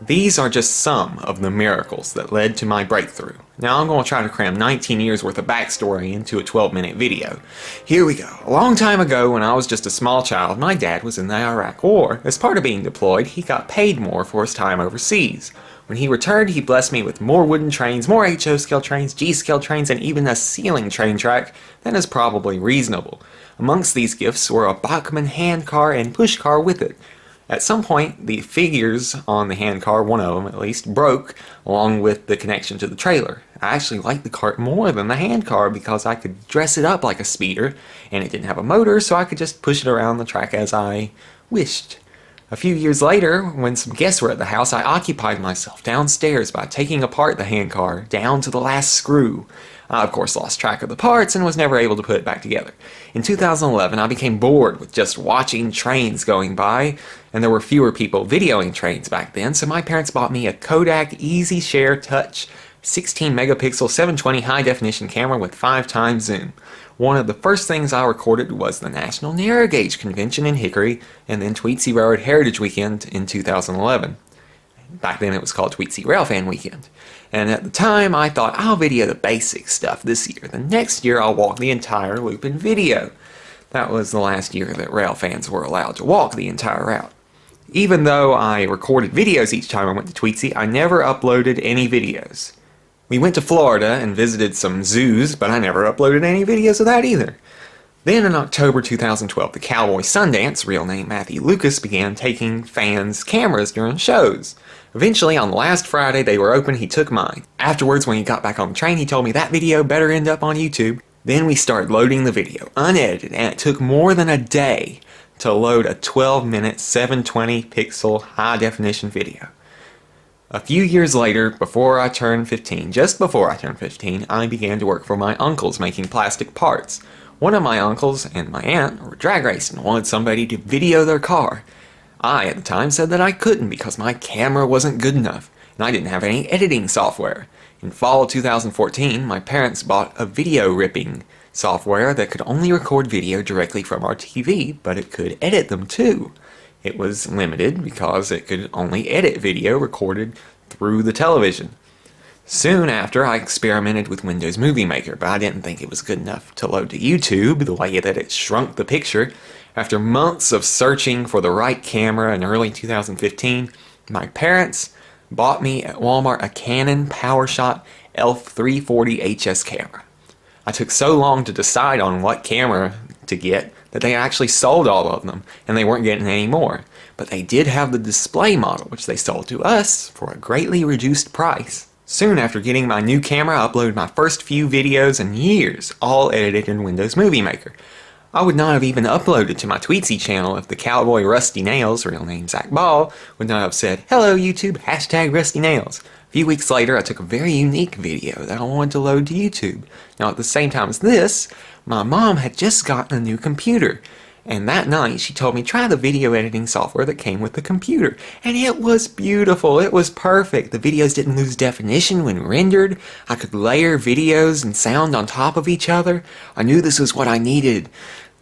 These are just some of the miracles that led to my breakthrough. Now I'm going to try to cram 19 years worth of backstory into a 12-minute video. Here we go. A long time ago, when I was just a small child, my dad was in the Iraq War. As part of being deployed, he got paid more for his time overseas. When he returned, he blessed me with more wooden trains, more HO scale trains, G scale trains, and even a ceiling train track that is probably reasonable. Amongst these gifts were a Bachmann handcar and pushcar with it. At some point, the figures on the handcar, one of them at least, broke along with the connection to the trailer. I actually liked the cart more than the handcar because I could dress it up like a speeder, and it didn't have a motor, so I could just push it around the track as I wished. A few years later, when some guests were at the house, I occupied myself downstairs by taking apart the handcar down to the last screw. I, of course, lost track of the parts and was never able to put it back together. In 2011, I became bored with just watching trains going by, and there were fewer people videoing trains back then, so my parents bought me a Kodak Easy Share Touch 16 megapixel 720 high definition camera with 5x zoom. One of the first things I recorded was the National Narrow Gauge Convention in Hickory and then Tweetsie Railroad Heritage Weekend in 2011. Back then it was called Tweetsie Railfan Weekend. And at the time I thought I'll video the basic stuff this year. The next year I'll walk the entire loop in video. That was the last year that rail fans were allowed to walk the entire route. Even though I recorded videos each time I went to Tweetsie, I never uploaded any videos. We went to Florida and visited some zoos, but I never uploaded any videos of that either. Then in October 2012, the Cowboy Sundance, real name Matthew Lucas, began taking fans' cameras during shows. Eventually, on the last Friday they were open, he took mine. Afterwards, when he got back on the train, he told me that video better end up on YouTube. Then we started loading the video, unedited, and it took more than a day to load a 12-minute 720 pixel high-definition video. A few years later, before I turned 15, just before I turned 15, I began to work for my uncles making plastic parts. One of my uncles and my aunt were drag racing and wanted somebody to video their car. I, at the time, said that I couldn't because my camera wasn't good enough, and I didn't have any editing software. In fall 2014, my parents bought a video ripping software that could only record video directly from our TV, but it could edit them too. It was limited because it could only edit video recorded through the television. Soon after, I experimented with Windows Movie Maker, but I didn't think it was good enough to load to YouTube the way that it shrunk the picture. After months of searching for the right camera in early 2015, my parents bought me at Walmart a Canon PowerShot ELPH 340 HS camera. I took so long to decide on what camera to get that they actually sold all of them, and they weren't getting any more. But they did have the display model, which they sold to us for a greatly reduced price. Soon after getting my new camera, I uploaded my first few videos in years, all edited in Windows Movie Maker. I would not have even uploaded to my Tweetsie channel if the cowboy Rusty Nails, real name Zach Ball, would not have said, "Hello YouTube, hashtag Rusty Nails." A few weeks later, I took a very unique video that I wanted to load to YouTube. Now at the same time as this, my mom had just gotten a new computer, and that night she told me try the video editing software that came with the computer. And it was beautiful, it was perfect. The videos didn't lose definition when rendered. I could layer videos and sound on top of each other. I knew this was what I needed.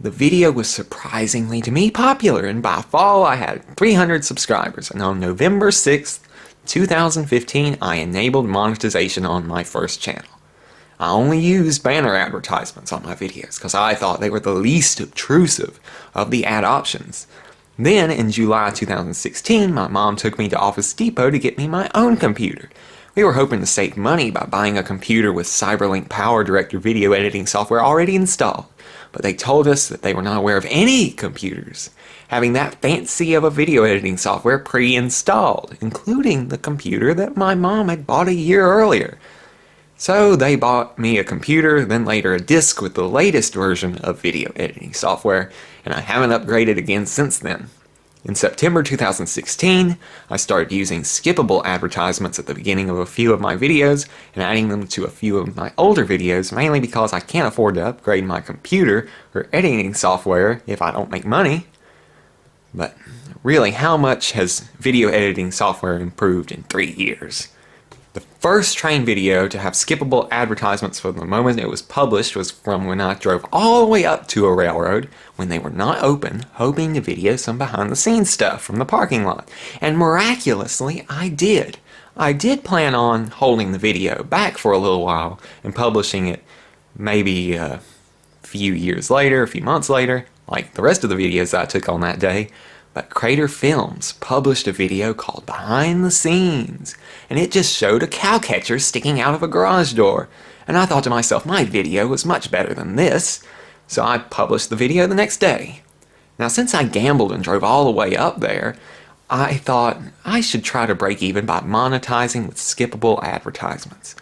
The video was surprisingly, to me, popular, and by fall I had 300 subscribers, and on November 6th, 2015, I enabled monetization on my first channel. I only used banner advertisements on my videos because I thought they were the least obtrusive of the ad options. Then, in July 2016, my mom took me to Office Depot to get me my own computer. We were hoping to save money by buying a computer with Cyberlink Power Director video editing software already installed, but they told us that they were not aware of any computers having that fancy of a video editing software pre-installed, including the computer that my mom had bought a year earlier. So they bought me a computer, then later a disc with the latest version of video editing software, and I haven't upgraded again since then. In September 2016, I started using skippable advertisements at the beginning of a few of my videos and adding them to a few of my older videos, mainly because I can't afford to upgrade my computer or editing software if I don't make money. But really, how much has video editing software improved in 3 years? The first train video to have skippable advertisements from the moment it was published was from when I drove all the way up to a railroad when they were not open, hoping to video some behind-the-scenes stuff from the parking lot. And miraculously, I did. I did plan on holding the video back for a little while and publishing it maybe a few years later, a few months later, like the rest of the videos I took on that day. But Crater Films published a video called Behind the Scenes, and it just showed a cow catcher sticking out of a garage door. And I thought to myself, my video was much better than this, so I published the video the next day. Now, since I gambled and drove all the way up there, I thought I should try to break even by monetizing with skippable advertisements.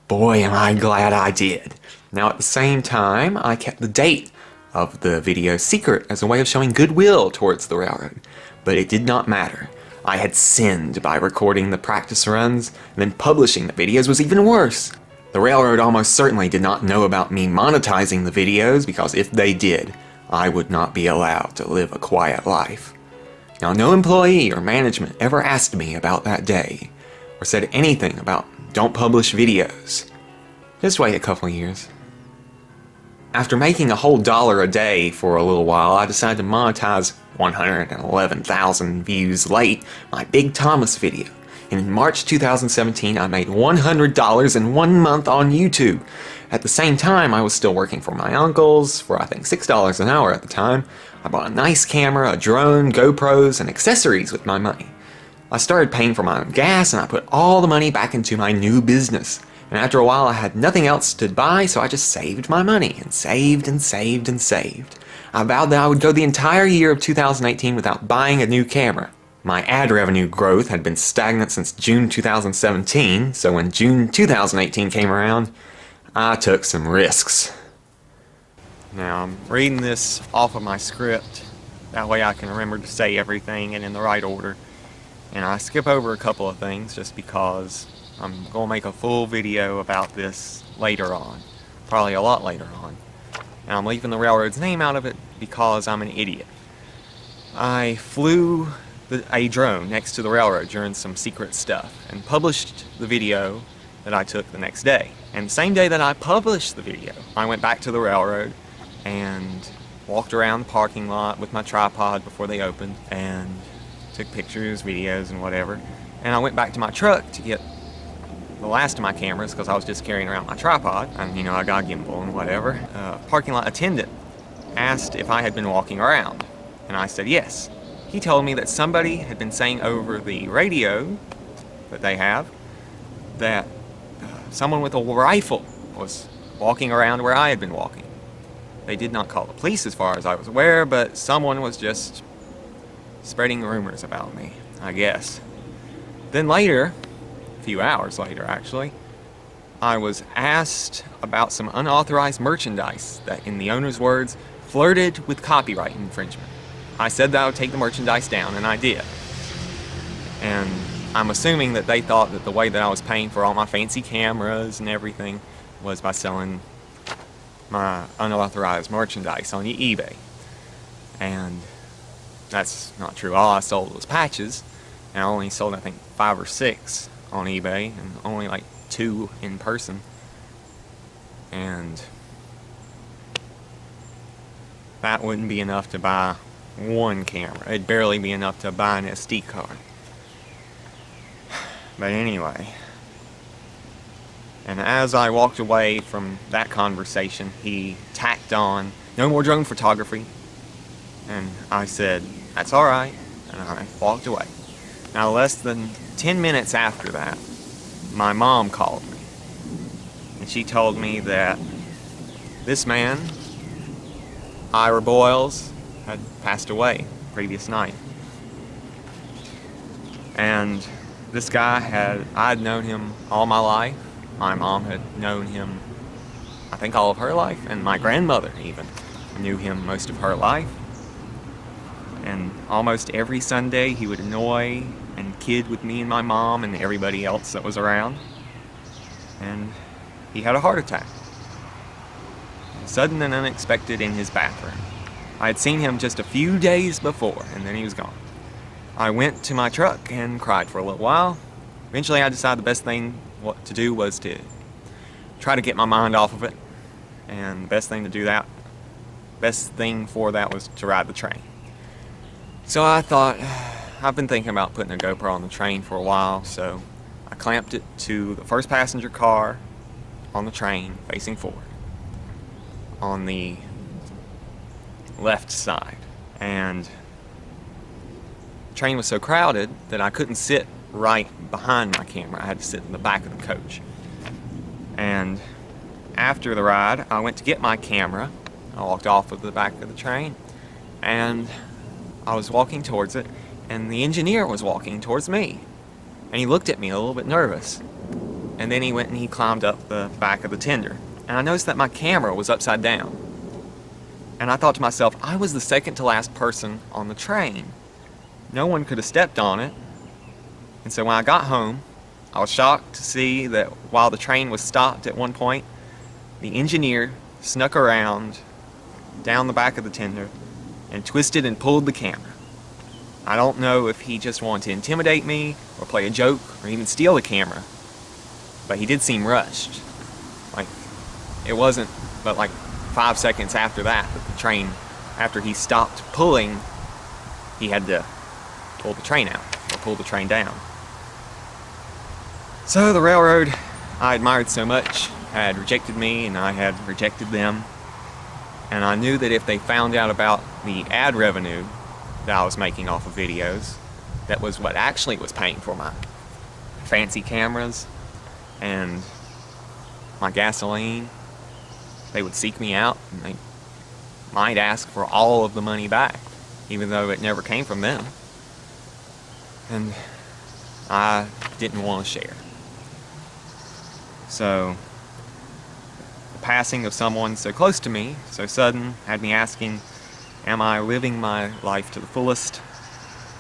Boy, am I glad I did. Now, at the same time, I kept the date of the video secret as a way of showing goodwill towards the railroad. But it did not matter. I had sinned by recording the practice runs, and then publishing the videos was even worse. The railroad almost certainly did not know about me monetizing the videos, because if they did, I would not be allowed to live a quiet life. Now, no employee or management ever asked me about that day, or said anything about don't publish videos. Just wait a couple years. After making a whole $1 a day for a little while, I decided to monetize 111,000 views late my Big Thomas video. And in March 2017, I made $100 in 1 month on YouTube. At the same time, I was still working for my uncles for I think $6 an hour at the time. I bought a nice camera, a drone, GoPros, and accessories with my money. I started paying for my own gas, and I put all the money back into my new business. And after a while, I had nothing else to buy, so I just saved my money, and saved and saved and saved. I vowed that I would go the entire year of 2018 without buying a new camera. My ad revenue growth had been stagnant since June 2017, so when June 2018 came around, I took some risks. Now, I'm reading this off of my script, that way I can remember to say everything and in the right order. And I skip over a couple of things just because I'm going to make a full video about this later on, probably a lot later on. And I'm leaving the railroad's name out of it because I'm an idiot. I flew a drone next to the railroad during some secret stuff and published the video that I took the next day. And the same day that I published the video, I went back to the railroad and walked around the parking lot with my tripod before they opened and took pictures, videos, and whatever. And I went back to my truck to get the last of my cameras because I was just carrying around my tripod, and you know, I got a gimbal and whatever. Parking lot attendant asked if I had been walking around, and I said yes. He told me that somebody had been saying over the radio that they have that someone with a rifle was walking around where I had been walking. They did not call the police as far as I was aware, but someone was just spreading rumors about me, I guess. Then later, a few hours later actually, I was asked about some unauthorized merchandise that, in the owner's words, flirted with copyright infringement. I said that I would take the merchandise down, and I did. And I'm assuming that they thought that the way that I was paying for all my fancy cameras and everything was by selling my unauthorized merchandise on eBay. And that's not true. All I sold was patches, and I only sold I think 5 or 6 on eBay, and only like 2 in person. And that wouldn't be enough to buy 1 camera. It'd barely be enough to buy an SD card. But anyway, and as I walked away from that conversation, he tacked on, "No more drone photography." And I said, "That's alright," and I walked away. Now, less than 10 minutes after that, my mom called me, and she told me that this man, Ira Boyles, had passed away the previous night. And this guy I'd known him all my life. My mom had known him, I think, all of her life, and my grandmother even knew him most of her life. And almost every Sunday he would annoy and kid with me and my mom and everybody else that was around. And he had a heart attack. Sudden and unexpected in his bathroom. I had seen him just a few days before, and then he was gone. I went to my truck and cried for a little while, eventually I decided the best thing what to do was to try to get my mind off of it. And the best thing for that was to ride the train. So I thought, I've been thinking about putting a GoPro on the train for a while, so I clamped it to the first passenger car on the train facing forward on the left side. And the train was so crowded that I couldn't sit right behind my camera. I had to sit in the back of the coach. And after the ride, I went to get my camera. I walked off of the back of the train, and I was walking towards it, and the engineer was walking towards me. And he looked at me a little bit nervous. And then he went and he climbed up the back of the tender. And I noticed that my camera was upside down. And I thought to myself, I was the second to last person on the train. No one could have stepped on it. And so when I got home, I was shocked to see that while the train was stopped at one point, the engineer snuck around down the back of the tender and twisted and pulled the camera. I don't know if he just wanted to intimidate me or play a joke or even steal the camera, but he did seem rushed. Like, it wasn't but like 5 seconds after that the train, after he stopped pulling, he had to pull the train out or pull the train down. So the railroad I admired so much had rejected me, and I had rejected them. And I knew that if they found out about the ad revenue that I was making off of videos, that was what actually was paying for my fancy cameras and my gasoline, they would seek me out and they might ask for all of the money back, even though it never came from them. And I didn't want to share. So the passing of someone so close to me, so sudden, had me asking, am I living my life to the fullest?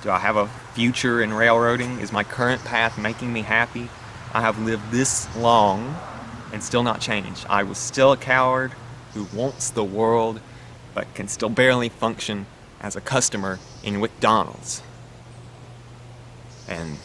Do I have a future in railroading? Is my current path making me happy? I have lived this long and still not changed. I was still a coward who wants the world but can still barely function as a customer in McDonald's. And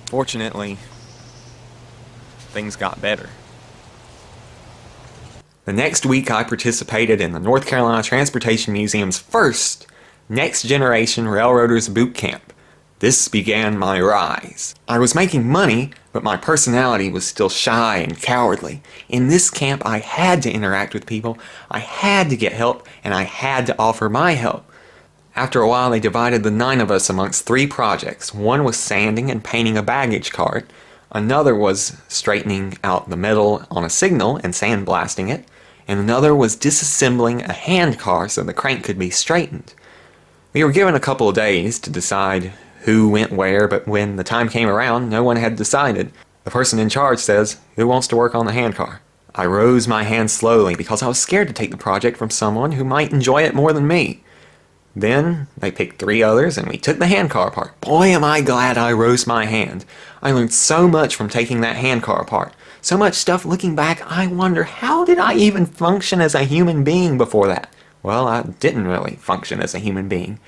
fortunately, things got better. The next week I participated in the North Carolina Transportation Museum's first Next Generation Railroaders Boot Camp. This began my rise. I was making money, but my personality was still shy and cowardly. In this camp I had to interact with people, I had to get help, and I had to offer my help. After a while they divided the 9 of us amongst 3 projects. One was sanding and painting a baggage cart. Another was straightening out the metal on a signal and sandblasting it. And another was disassembling a hand car so the crank could be straightened. We were given a couple of days to decide who went where, but when the time came around, no one had decided. The person in charge says, "Who wants to work on the hand car?" I rose my hand slowly because I was scared to take the project from someone who might enjoy it more than me. Then they picked 3 others and we took the hand car apart. Boy, am I glad I rose my hand. I learned so much from taking that hand car apart. So much stuff looking back, I wonder, how did I even function as a human being before that? Well, I didn't really function as a human being.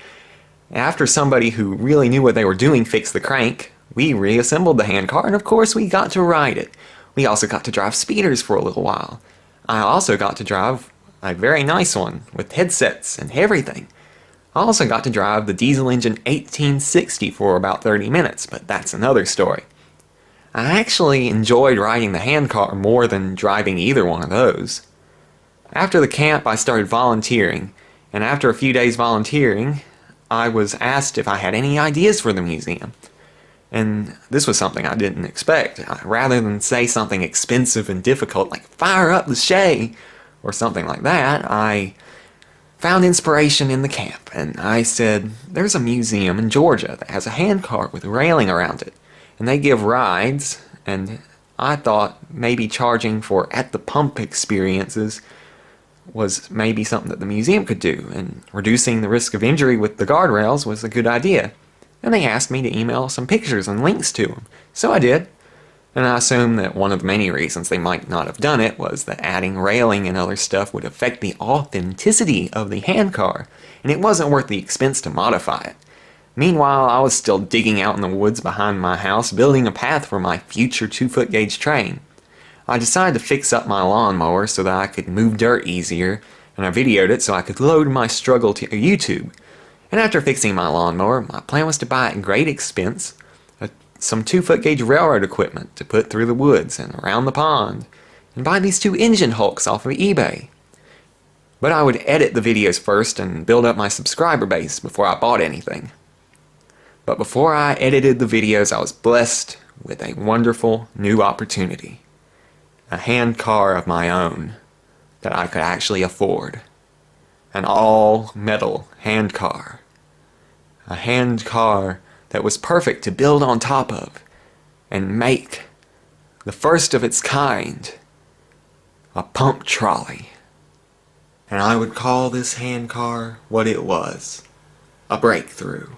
After somebody who really knew what they were doing fixed the crank, we reassembled the hand car and of course we got to ride it. We also got to drive speeders for a little while. I also got to drive a very nice one with headsets and everything. I also got to drive the diesel engine 1860 for about 30 minutes, but that's another story. I actually enjoyed riding the hand car more than driving either one of those. After the camp I started volunteering, and after a few days volunteering, I was asked if I had any ideas for the museum. And this was something I didn't expect. Rather than say something expensive and difficult like "fire up the Shay" or something like that, I found inspiration in the camp, and I said, there's a museum in Georgia that has a handcart with a railing around it, and they give rides, and I thought maybe charging for at-the-pump experiences was maybe something that the museum could do, and reducing the risk of injury with the guardrails was a good idea. And they asked me to email some pictures and links to them, so I did. And I assume that one of the many reasons they might not have done it was that adding railing and other stuff would affect the authenticity of the handcar, and it wasn't worth the expense to modify it. Meanwhile, I was still digging out in the woods behind my house, building a path for my future 2-foot gauge train. I decided to fix up my lawnmower so that I could move dirt easier, and I videoed it so I could load my struggle to YouTube. And after fixing my lawnmower, my plan was to buy at great expense some 2-foot gauge railroad equipment to put through the woods and around the pond, and buy these 2 engine hulks off of eBay. But I would edit the videos first and build up my subscriber base before I bought anything. But before I edited the videos, I was blessed with a wonderful new opportunity. A hand car of my own that I could actually afford. An all-metal hand car. A hand car that was perfect to build on top of and make the first of its kind, a pump trolley. And I would call this hand car what it was, a breakthrough.